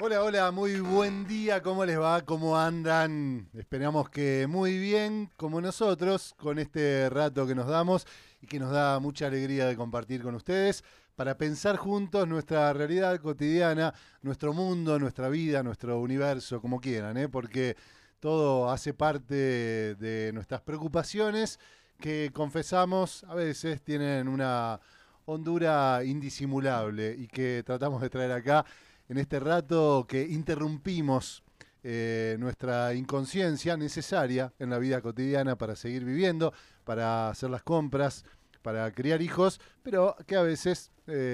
Hola, hola, muy buen día, ¿cómo les va? ¿Cómo andan? Esperamos que muy bien, como nosotros, con este rato que nos damos y que nos da mucha alegría de compartir con ustedes para pensar juntos nuestra realidad cotidiana, nuestro mundo, nuestra vida, nuestro universo, como quieran, ¿eh? Porque todo hace parte de nuestras preocupaciones que confesamos a veces tienen una hondura indisimulable y que tratamos de traer acá en este rato que interrumpimos nuestra inconsciencia necesaria en la vida cotidiana para seguir viviendo, para hacer las compras, para criar hijos, pero que a veces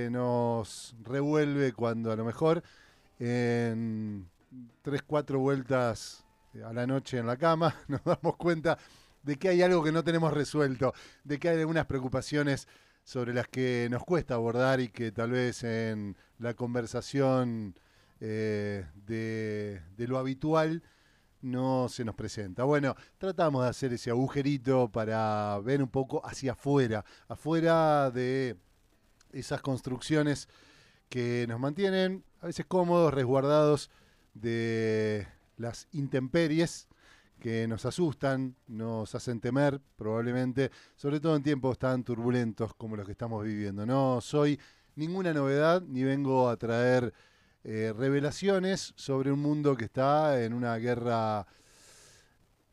nos revuelve cuando a lo mejor en 3, 4 vueltas a la noche en la cama nos damos cuenta de que hay algo que no tenemos resuelto, de que hay algunas preocupaciones sobre las que nos cuesta abordar y que tal vez en la conversación de lo habitual no se nos presenta. Bueno, tratamos de hacer ese agujerito para ver un poco hacia afuera, afuera de esas construcciones que nos mantienen a veces cómodos, resguardados de las intemperies que nos asustan, nos hacen temer probablemente, sobre todo en tiempos tan turbulentos como los que estamos viviendo. No soy ninguna novedad ni vengo a traer revelaciones sobre un mundo que está en una guerra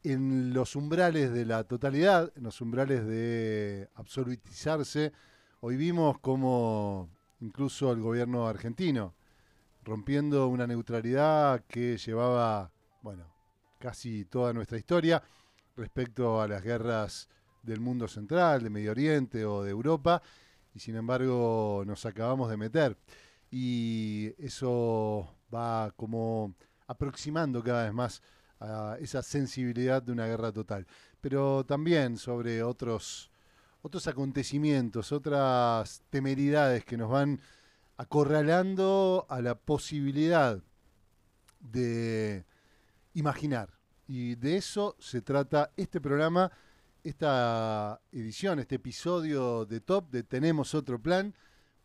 en los umbrales de la totalidad, en los umbrales de absolutizarse. Hoy vimos cómo incluso el gobierno argentino, rompiendo una neutralidad que llevaba, bueno, casi toda nuestra historia respecto a las guerras del mundo central, de Medio Oriente o de Europa, y sin embargo nos acabamos de meter. Y eso va como aproximando cada vez más a esa sensibilidad de una guerra total. Pero también sobre otros acontecimientos, otras temeridades que nos van acorralando a la posibilidad de imaginar. Y de eso se trata este programa, esta edición, este episodio de Top, de Tenemos otro plan,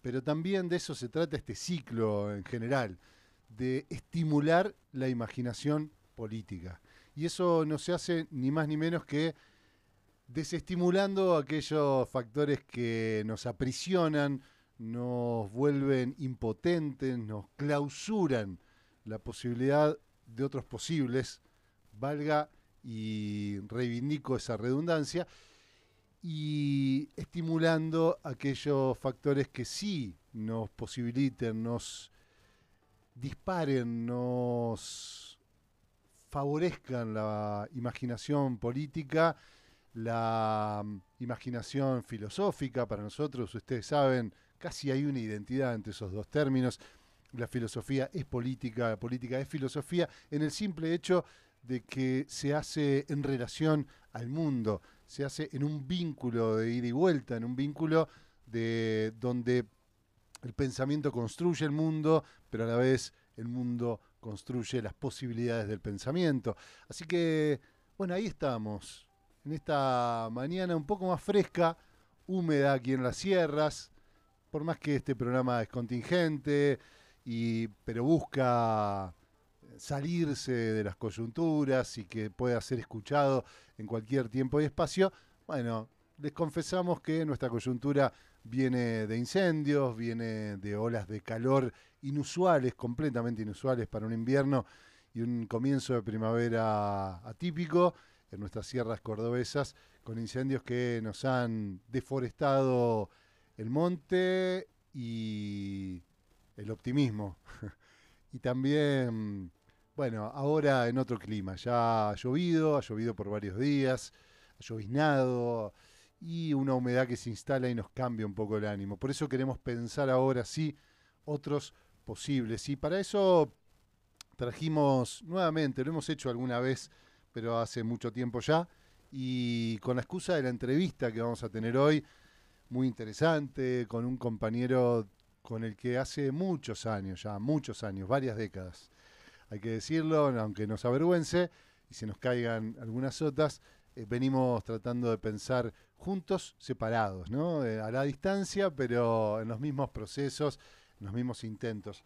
pero también de eso se trata este ciclo en general, de estimular la imaginación política. Y eso no se hace ni más ni menos que desestimulando aquellos factores que nos aprisionan, nos vuelven impotentes, nos clausuran la posibilidad de otros posibles, valga y reivindico esa redundancia, y estimulando aquellos factores que sí nos posibiliten, nos disparen, nos favorezcan la imaginación política, la imaginación filosófica. Para nosotros, ustedes saben, casi hay una identidad entre esos dos términos. La filosofía es política, la política es filosofía, en el simple hecho de que se hace en relación al mundo, se hace en un vínculo de ida y vuelta, en un vínculo de donde el pensamiento construye el mundo, pero a la vez el mundo construye las posibilidades del pensamiento. Así que, bueno, ahí estamos, en esta mañana un poco más fresca, húmeda aquí en las sierras, por más que este programa es contingente, pero busca salirse de las coyunturas y que pueda ser escuchado en cualquier tiempo y espacio, bueno, les confesamos que nuestra coyuntura viene de incendios, viene de olas de calor inusuales, completamente inusuales para un invierno y un comienzo de primavera atípico en nuestras sierras cordobesas, con incendios que nos han deforestado el monte y el optimismo. Y también, bueno, ahora en otro clima, ya ha llovido por varios días, ha lloviznado y una humedad que se instala y nos cambia un poco el ánimo. Por eso queremos pensar ahora sí otros posibles. Y para eso trajimos nuevamente, lo hemos hecho alguna vez, pero hace mucho tiempo ya, y con la excusa de la entrevista que vamos a tener hoy, muy interesante, con un compañero con el que hace muchos años, ya muchos años, varias décadas, hay que decirlo, aunque nos avergüence y se nos caigan algunas sotas, venimos tratando de pensar juntos, separados, ¿no? A la distancia, pero en los mismos procesos, en los mismos intentos.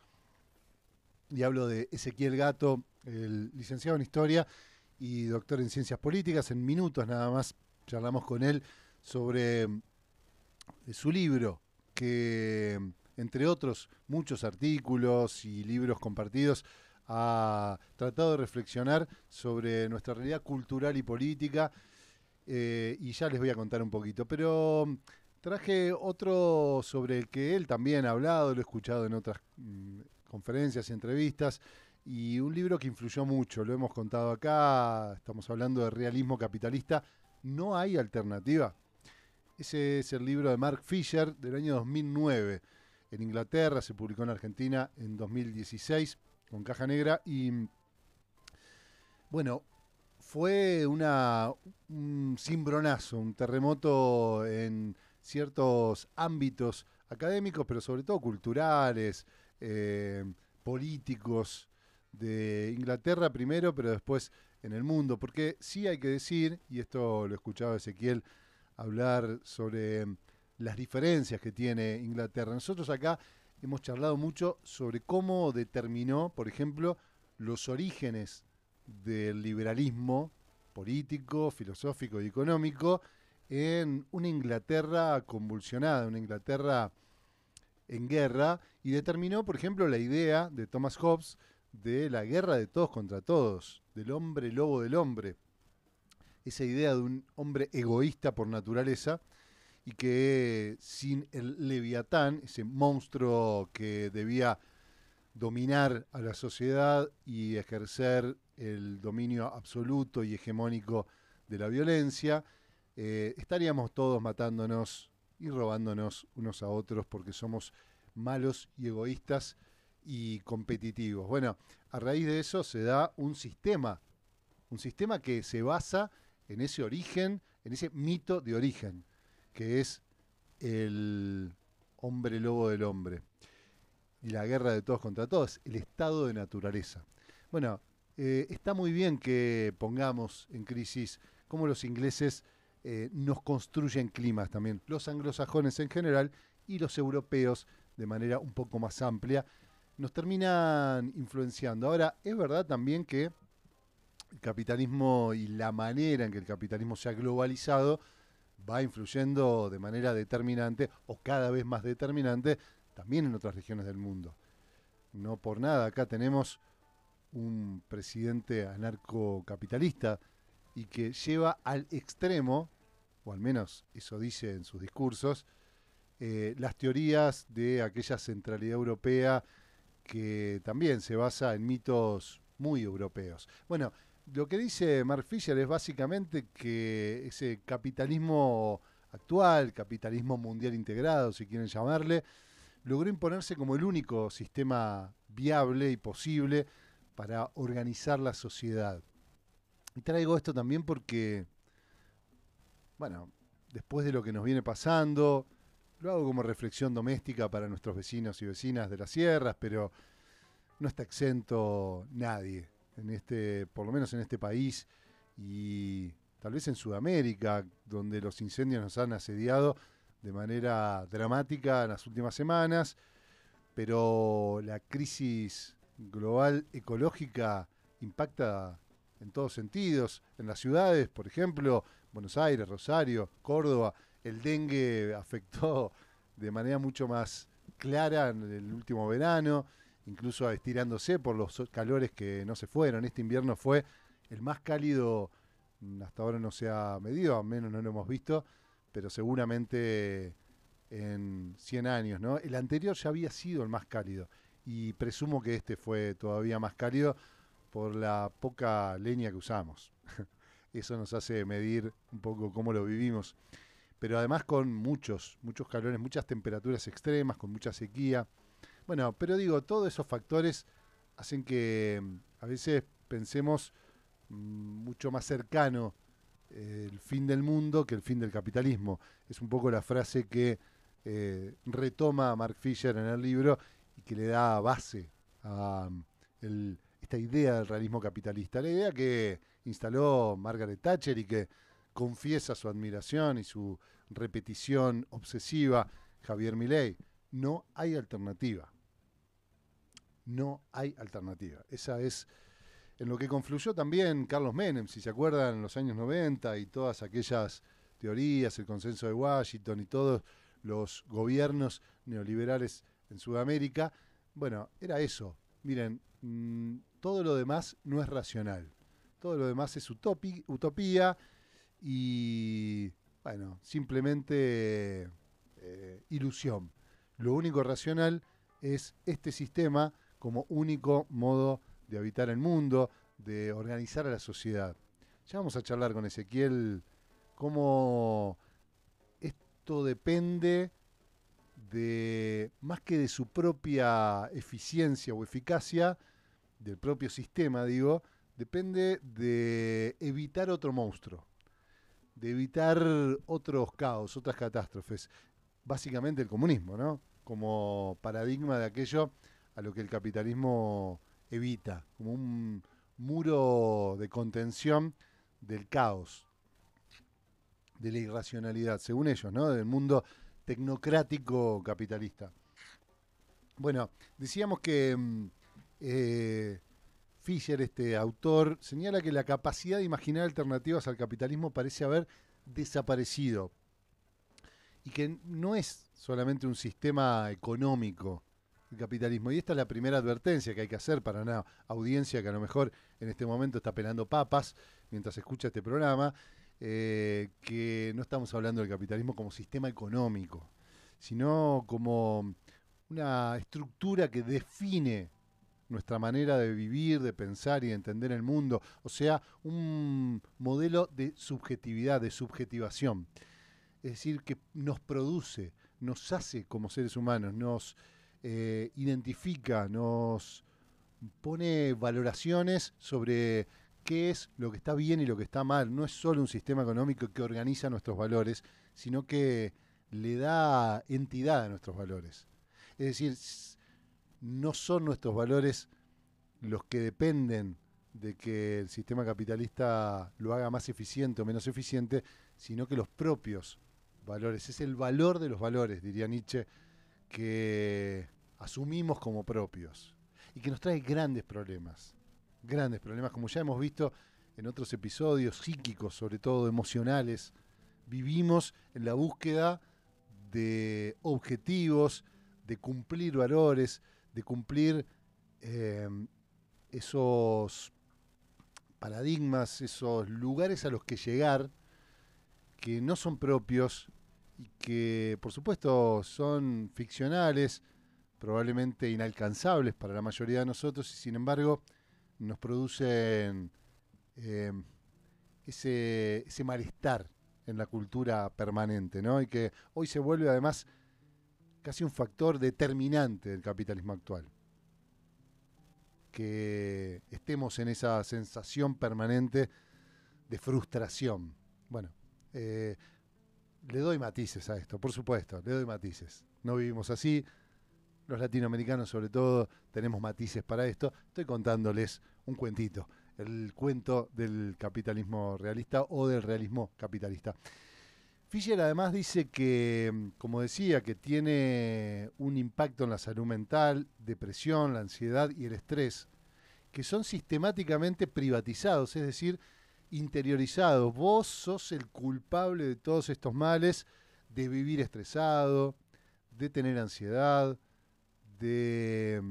y hablo de Ezequiel Gato, el licenciado en Historia y doctor en Ciencias Políticas. En minutos nada más charlamos con él sobre su libro, que entre otros muchos artículos y libros compartidos, ha tratado de reflexionar sobre nuestra realidad cultural y política, y ya les voy a contar un poquito. Pero traje otro sobre el que él también ha hablado, lo he escuchado en otras conferencias y entrevistas, y un libro que influyó mucho, lo hemos contado acá, estamos hablando de realismo capitalista, no hay alternativa. Ese es el libro de Mark Fisher del año 2009. En Inglaterra, se publicó en Argentina en 2016 con caja negra y bueno, fue un cimbronazo, un terremoto en ciertos ámbitos académicos, pero sobre todo culturales, eh, políticos de Inglaterra primero, pero después en el mundo. Porque sí hay que decir, y esto lo escuchaba Ezequiel hablar sobre las diferencias que tiene Inglaterra. Nosotros acá hemos charlado mucho sobre cómo determinó, por ejemplo, los orígenes del liberalismo político, filosófico y económico en una Inglaterra convulsionada, una Inglaterra en guerra, y determinó, por ejemplo, la idea de Thomas Hobbes de la guerra de todos contra todos, del hombre lobo del hombre, esa idea de un hombre egoísta por naturaleza y que sin el Leviatán, ese monstruo que debía dominar a la sociedad y ejercer el dominio absoluto y hegemónico de la violencia, estaríamos todos matándonos y robándonos unos a otros porque somos malos y egoístas y competitivos. Bueno, a raíz de eso se da un sistema que se basa en ese origen, en ese mito de origen, que es el hombre lobo del hombre y la guerra de todos contra todos, el estado de naturaleza. Bueno, está muy bien que pongamos en crisis cómo los ingleses nos construyen climas también, los anglosajones en general y los europeos de manera un poco más amplia, nos terminan influenciando. Ahora, es verdad también que el capitalismo y la manera en que el capitalismo se ha globalizado va influyendo de manera determinante o cada vez más determinante también en otras regiones del mundo. No por nada, acá tenemos un presidente anarcocapitalista y que lleva al extremo, o al menos eso dice en sus discursos, las teorías de aquella centralidad europea que también se basa en mitos muy europeos. Bueno, lo que dice Mark Fisher es básicamente que ese capitalismo actual, capitalismo mundial integrado, si quieren llamarle, logró imponerse como el único sistema viable y posible para organizar la sociedad. Y traigo esto también porque, bueno, después de lo que nos viene pasando, lo hago como reflexión doméstica para nuestros vecinos y vecinas de las sierras, pero no está exento nadie, en este, por lo menos en este país y tal vez en Sudamérica, donde los incendios nos han asediado de manera dramática en las últimas semanas, pero la crisis global ecológica impacta en todos sentidos. En las ciudades, por ejemplo, Buenos Aires, Rosario, Córdoba, el dengue afectó de manera mucho más clara en el último verano, incluso estirándose por los calores que no se fueron. Este invierno fue el más cálido, hasta ahora no se ha medido, al menos no lo hemos visto, pero seguramente en 100 años, ¿no? El anterior ya había sido el más cálido y presumo que este fue todavía más cálido por la poca leña que usamos. Eso nos hace medir un poco cómo lo vivimos. Pero además con muchos calores, muchas temperaturas extremas, con mucha sequía. Bueno, pero digo, todos esos factores hacen que a veces pensemos mucho más cercano el fin del mundo que el fin del capitalismo. Es un poco la frase que retoma Mark Fisher en el libro y que le da base a esta idea del realismo capitalista. La idea que instaló Margaret Thatcher y que confiesa su admiración y su repetición obsesiva Javier Milei. No hay alternativa. No hay alternativa. Esa es en lo que confluyó también Carlos Menem, si se acuerdan, en los años 90 y todas aquellas teorías, el consenso de Washington y todos los gobiernos neoliberales en Sudamérica. Bueno, era eso. Miren, todo lo demás no es racional. Todo lo demás es utopía y, bueno, simplemente ilusión. Lo único racional es este sistema como único modo de habitar el mundo, de organizar a la sociedad. Ya vamos a charlar con Ezequiel cómo esto depende de, más que de su propia eficiencia o eficacia, del propio sistema, digo, depende de evitar otro monstruo, de evitar otros caos, otras catástrofes. Básicamente el comunismo, ¿no? Como paradigma de aquello a lo que el capitalismo evita, como un muro de contención del caos, de la irracionalidad, según ellos, ¿no? Del mundo tecnocrático capitalista. Bueno, decíamos que Fisher, este autor, señala que la capacidad de imaginar alternativas al capitalismo parece haber desaparecido y que no es solamente un sistema económico el capitalismo. Y esta es la primera advertencia que hay que hacer para una audiencia que a lo mejor en este momento está pelando papas mientras escucha este programa, que no estamos hablando del capitalismo como sistema económico, sino como una estructura que define nuestra manera de vivir, de pensar y de entender el mundo, o sea, un modelo de subjetividad, de subjetivación. Es decir, que nos produce, nos hace como seres humanos, nos identifica, nos pone valoraciones sobre qué es lo que está bien y lo que está mal. No es solo un sistema económico que organiza nuestros valores, sino que le da entidad a nuestros valores. Es decir, no son nuestros valores los que dependen de que el sistema capitalista lo haga más eficiente o menos eficiente, sino que los propios valores. Es el valor de los valores, diría Nietzsche, que asumimos como propios y que nos trae grandes problemas, como ya hemos visto en otros episodios psíquicos, sobre todo emocionales. Vivimos en la búsqueda de objetivos, de cumplir valores, de cumplir eh, esos paradigmas, esos lugares a los que llegar, que no son propios y que por supuesto son ficcionales, probablemente inalcanzables para la mayoría de nosotros y sin embargo nos producen eh, ese malestar en la cultura permanente, ¿no? Y que hoy se vuelve además casi un factor determinante del capitalismo actual. Que estemos en esa sensación permanente de frustración. Bueno, eh, le doy matices a esto, por supuesto, le doy matices. No vivimos así, los latinoamericanos sobre todo tenemos matices para esto. Estoy contándoles un cuentito, el cuento del capitalismo realista o del realismo capitalista. Fisher además dice que, como decía, que tiene un impacto en la salud mental, depresión, la ansiedad y el estrés, que son sistemáticamente privatizados, es decir, interiorizados. Vos sos el culpable de todos estos males, de vivir estresado, de tener ansiedad, de,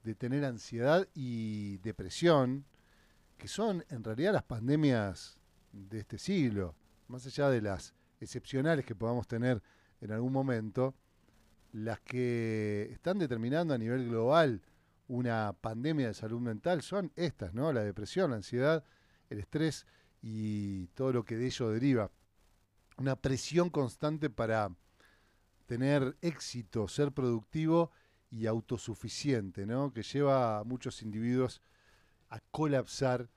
de tener ansiedad y depresión, que son en realidad las pandemias de este siglo, más allá de las excepcionales que podamos tener en algún momento, las que están determinando a nivel global una pandemia de salud mental son estas, ¿no? La depresión, la ansiedad, el estrés y todo lo que de ello deriva. Una presión constante para tener éxito, ser productivo y autosuficiente, ¿no? Que lleva a muchos individuos a colapsar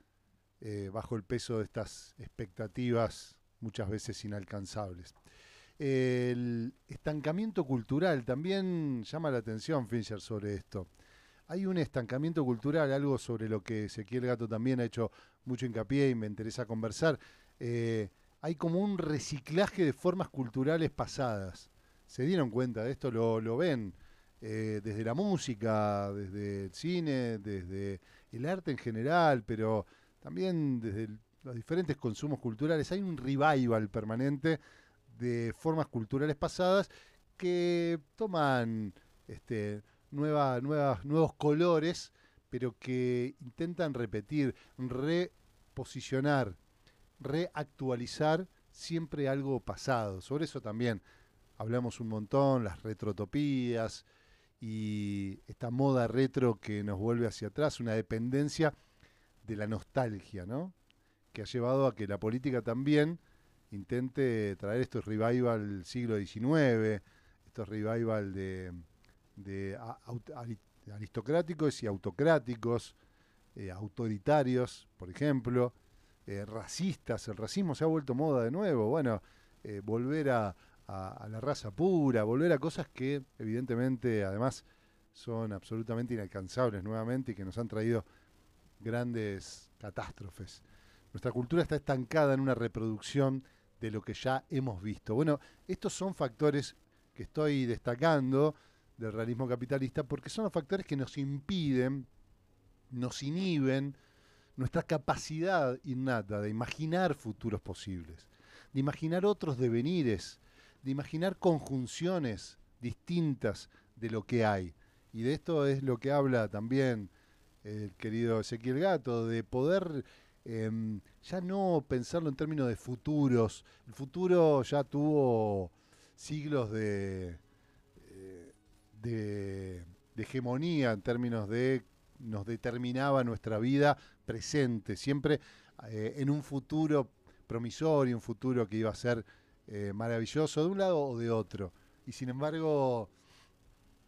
bajo el peso de estas expectativas muchas veces inalcanzables. El estancamiento cultural también llama la atención, Fincher, sobre esto. Hay un estancamiento cultural, algo sobre lo que Ezequiel Gato también ha hecho mucho hincapié y me interesa conversar. Hay como un reciclaje de formas culturales pasadas. ¿Se dieron cuenta de esto? ¿Lo ven desde la música, desde el cine, desde el arte en general, pero también desde los diferentes consumos culturales. Hay un revival permanente de formas culturales pasadas que toman nuevos colores, pero que intentan repetir, reposicionar, reactualizar siempre algo pasado. Sobre eso también hablamos un montón, las retrotopías y esta moda retro que nos vuelve hacia atrás, una dependencia de la nostalgia, ¿no? Que ha llevado a que la política también intente traer estos revival del siglo XIX, estos revival de aristocráticos y autocráticos, autoritarios, por ejemplo, racistas. El racismo se ha vuelto moda de nuevo. Bueno, volver a la raza pura, volver a cosas que evidentemente además son absolutamente inalcanzables nuevamente y que nos han traído grandes catástrofes. Nuestra cultura está estancada en una reproducción de lo que ya hemos visto. Bueno, estos son factores que estoy destacando del realismo capitalista porque son los factores que nos impiden, nos inhiben nuestra capacidad innata de imaginar futuros posibles, de imaginar otros devenires, de imaginar conjunciones distintas de lo que hay. Y de esto es lo que habla también el querido Ezequiel Gato, de poder ya no pensarlo en términos de futuros. El futuro ya tuvo siglos eh, de hegemonía en términos de nos determinaba nuestra vida presente, siempre en un futuro promisorio, un futuro que iba a ser maravilloso de un lado o de otro. Y sin embargo,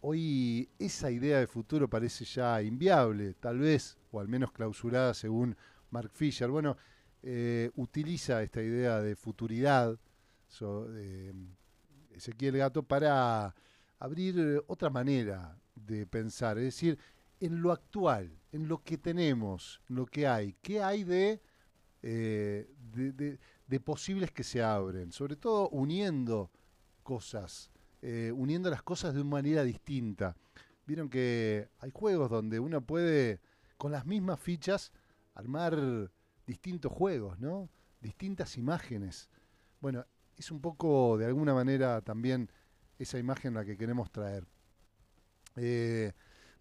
hoy esa idea de futuro parece ya inviable, tal vez, o al menos clausurada según Mark Fisher. Bueno, utiliza esta idea de futuridad, Ezequiel Gato, para abrir otra manera de pensar, es decir, en lo actual, en lo que tenemos, en lo que hay, qué hay de posibles que se abren, sobre todo uniendo cosas, uniendo las cosas de una manera distinta. Vieron que hay juegos donde uno puede, con las mismas fichas, armar distintos juegos, ¿no? Distintas imágenes. Bueno, es un poco, de alguna manera, también esa imagen la que queremos traer. Eh,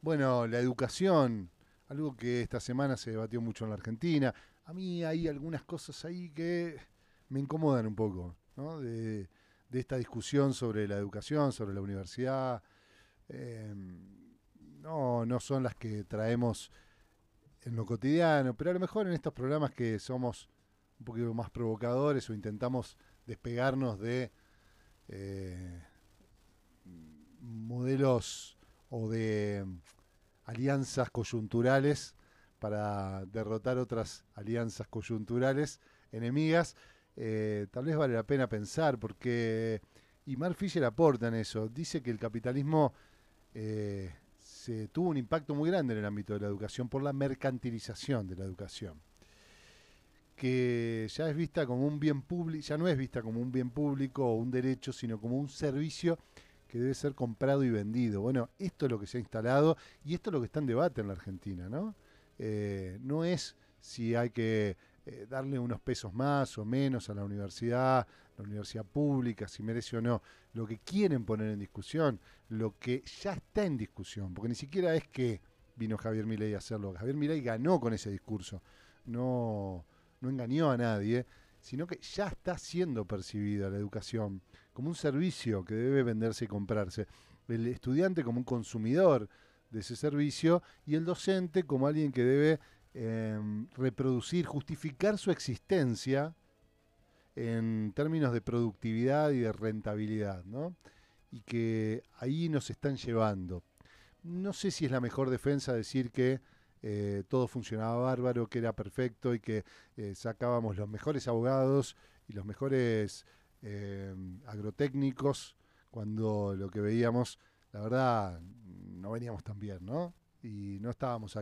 bueno, la educación, algo que esta semana se debatió mucho en la Argentina. A mí hay algunas cosas ahí que me incomodan un poco, ¿no? De esta discusión sobre la educación, sobre la universidad. Eh, no son las que traemos en lo cotidiano, pero a lo mejor en estos programas que somos un poquito más provocadores o intentamos despegarnos de eh, modelos o de alianzas coyunturales para derrotar otras alianzas coyunturales enemigas, tal vez vale la pena pensar, porque, y Mark Fisher aporta en eso, dice que el capitalismo se tuvo un impacto muy grande en el ámbito de la educación por la mercantilización de la educación, que ya es vista como un bien público, ya no es vista como un bien público o un derecho, sino como un servicio que debe ser comprado y vendido. Bueno, esto es lo que se ha instalado y esto es lo que está en debate en la Argentina, ¿no? No es si hay que darle unos pesos más o menos a la universidad pública, si merece o no. Lo que quieren poner en discusión, lo que ya está en discusión, porque ni siquiera es que vino Javier Milei a hacerlo. Javier Milei ganó con ese discurso, no engañó a nadie, sino que ya está siendo percibida la educación como un servicio que debe venderse y comprarse. El estudiante como un consumidor de ese servicio y el docente como alguien que debe reproducir, justificar su existencia en términos de productividad y de rentabilidad, ¿no? Y que ahí nos están llevando. No sé si es la mejor defensa decir que todo funcionaba bárbaro, que era perfecto y que sacábamos los mejores abogados y los mejores agrotécnicos, cuando lo que veíamos, la verdad, no veníamos tan bien, ¿no? Y no estábamos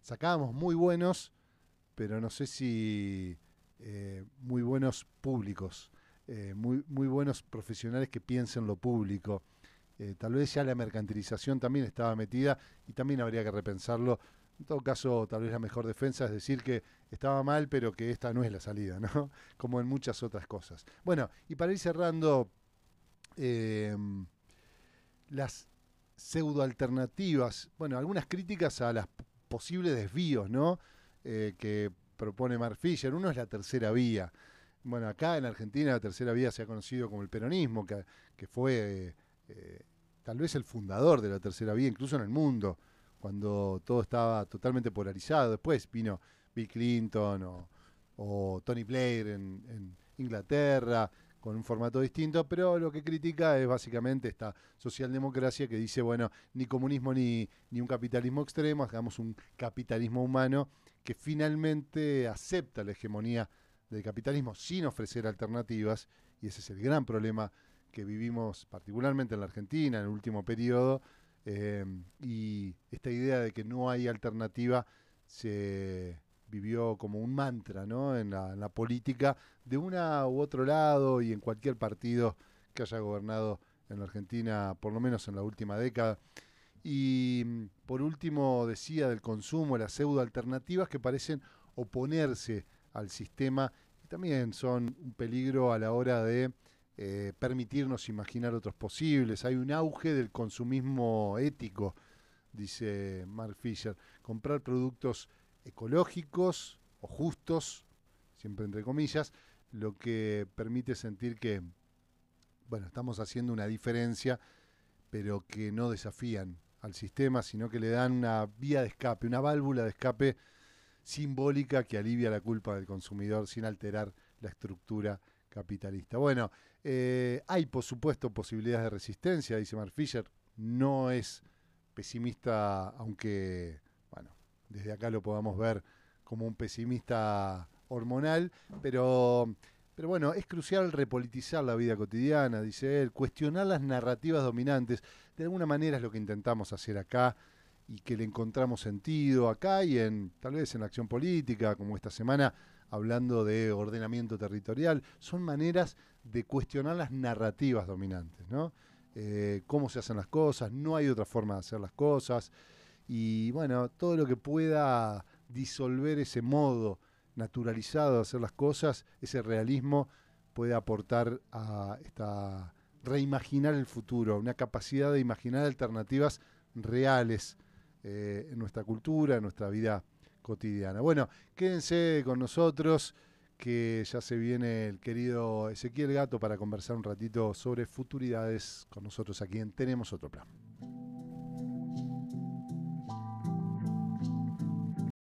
sacábamos muy buenos, pero no sé si muy buenos públicos, muy buenos profesionales que piensen lo público. Tal vez ya la mercantilización también estaba metida y también habría que repensarlo. En todo caso, tal vez la mejor defensa es decir que estaba mal, pero que esta no es la salida, ¿no? Como en muchas otras cosas. Bueno, y para ir cerrando, eh, las pseudoalternativas, bueno, algunas críticas a los posibles desvíos, ¿no? Que propone Mark Fisher. Uno es la tercera vía. Bueno, acá en Argentina la tercera vía se ha conocido como el peronismo, que fue tal vez el fundador de la tercera vía, incluso en el mundo, cuando todo estaba totalmente polarizado. Después vino Bill Clinton o Tony Blair en Inglaterra, con un formato distinto, pero lo que critica es básicamente esta socialdemocracia que dice, bueno, ni comunismo ni un capitalismo extremo, hagamos un capitalismo humano que finalmente acepta la hegemonía del capitalismo sin ofrecer alternativas, y ese es el gran problema que vivimos particularmente en la Argentina en el último periodo, y esta idea de que no hay alternativa se vivió como un mantra, ¿no? En la política de una u otro lado y en cualquier partido que haya gobernado en la Argentina, por lo menos en la última década. Y por último decía del consumo, las pseudo alternativas que parecen oponerse al sistema y también son un peligro a la hora de permitirnos imaginar otros posibles. Hay un auge del consumismo ético, dice Mark Fisher. Comprar productos ecológicos o justos, siempre entre comillas, lo que permite sentir que, bueno, estamos haciendo una diferencia, pero que no desafían al sistema, sino que le dan una vía de escape, una válvula de escape simbólica que alivia la culpa del consumidor sin alterar la estructura capitalista. Bueno, hay por supuesto posibilidades de resistencia, dice Mark Fisher, no es pesimista, aunque, bueno, desde acá lo podamos ver como un pesimista hormonal, pero bueno, es crucial repolitizar la vida cotidiana, dice él, cuestionar las narrativas dominantes. De alguna manera es lo que intentamos hacer acá y que le encontramos sentido acá y tal vez en la acción política, como esta semana, hablando de ordenamiento territorial. Son maneras de cuestionar las narrativas dominantes, ¿no? Cómo se hacen las cosas, no hay otra forma de hacer las cosas. Y bueno, todo lo que pueda disolver ese modo naturalizado de hacer las cosas, ese realismo puede aportar a esta reimaginar el futuro, una capacidad de imaginar alternativas reales en nuestra cultura, en nuestra vida cotidiana. Bueno, quédense con nosotros, que ya se viene el querido Ezequiel Gato para conversar un ratito sobre futuridades con nosotros aquí en Tenemos Otro Plan.